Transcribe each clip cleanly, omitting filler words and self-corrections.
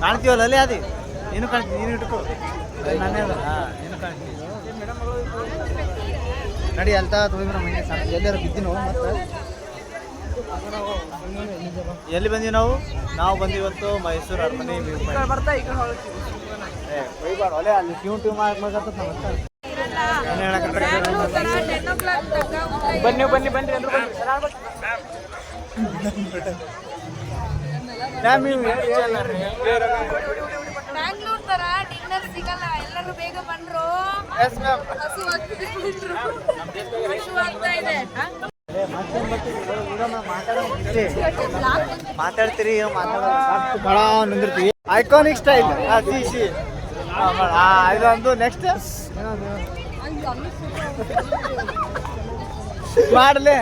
ಕಾಣ್ತೀವಲ್ಲ ಅಲ್ಲಿ ಅದೇ ನೀನು ಕಾಣ್ತೀನಿ, ನೀನು ಇಟ್ಕೋ ನಾನೇ ಅಲ್ಲ ನೀನು ಕಾಣ್ತೀನಿ. ನಡಿ ಅಂತ ತೊಗೊಂಡ್ರ ಮನೆ ಎಲ್ಲಾರು ಬಿದ್ದೀನೋ ಮತ್ತೆ ಎಲ್ಲಿ ಬಂದೀವಿ ನಾವು ಬಂದು ಇವತ್ತು ಮೈಸೂರು ಅರಮನೆ ಒಲೆ ಅಲ್ಲಿ ಟ್ಯೂ ಮಾಡ್ಬೇಕಂತ ಬನ್ನಿ ಬನ್ನಿ ಬನ್ನಿ ಅಂದ್ರು ಬ್ಯಾಂಗ್ಳೂರ್ ತರ ಡಿನ್ನರ್ ಸಿಗಲ್ಲ, ಎಲ್ಲರೂ ಬೇಗ ಬಂದ್ರು. ಮಾತಾಡ್ತೀರಿ ನಿಂದಿರ್ತೀವಿ. ಐಕಾನಿಕ್ ಸ್ಟೈಲ್ ಇದೊಂದು ನೆಕ್ಸ್ಟ್ ಮಾಡಲೇ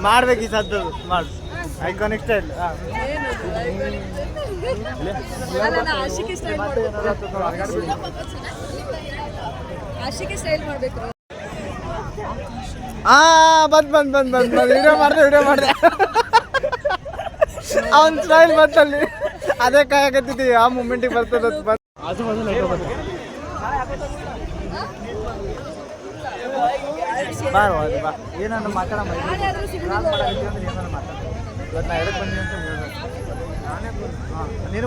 ಮಾಡ್ಬೇಕು ಈ ಸದ್ದು ಮಾಡು ಐಕಾನಿಕ್ ಸ್ಟೈಲ್. ಬಂದ್ ವಿಡಿಯೋ ಮಾಡಿದೆ ಅವನ್ ಸ್ಟೈಲ್ ಬಂತಲ್ಲಿ ಅದೇ ಕಾಯಕತ್ತಿದ್ದೀವಿ ಆ ಮೂಮೆಂಟಿಗೆ ಬರ್ತದ. ಬಾ ಏನಾದ್ರು ಮಾತಾಡ ಇವತ್ತು ನಾ ಎಡಕ್ಕೆ ಬಂದೀನಿ ಅಂತ ಹೇಳ್ಬೇಕು. ನೀರು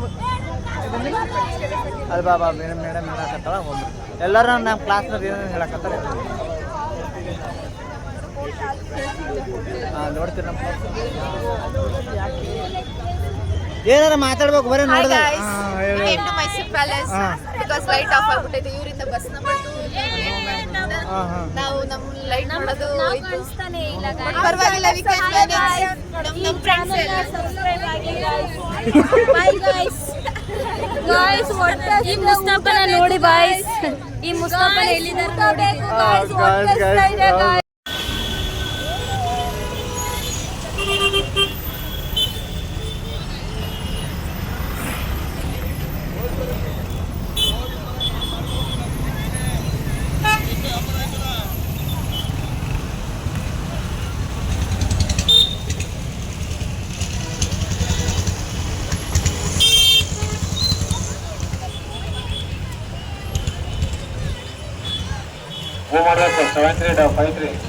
ಅದು ಬಾ ಮೇಡಮ್ ಹೇಳಕತ್ತಾಳ ಹೋಗಿ ಎಲ್ಲರೂ ನಮ್ಮ ಕ್ಲಾಸ್ನಾಗ ಏನೇನು ಹೇಳಕತ್ತಾರ ನೋಡ್ತೀರಿ. ನಮ್ಮ ಏನಾರ ಮಾತಾಡ್ಬೇಕು ಬರೀ ನೋಡಿದ Mysuru palace because light off ಆಗ್ಬಿಟ್ಟೈತೆ ಇವರಿಂದ ಬಸ್ ನಂಬರ್ 2 ನಾವು ನಮ್ಮ ಲೈಟ್ ನೋಡೋದು ಪರವಾಗಿಲ್ಲ. ನಮ್ಮ ಫ್ರೆಂಡ್ಸ್ ಈ ಮುಸ್ತಫನ ನೋಡಿ ಬಾಯ್ಸ್, ಈ ಮುಸ್ತಫನ ಎಲ್ಲಿದ್ದಾರೆ ನೋಡಿ. Go Mother 7353.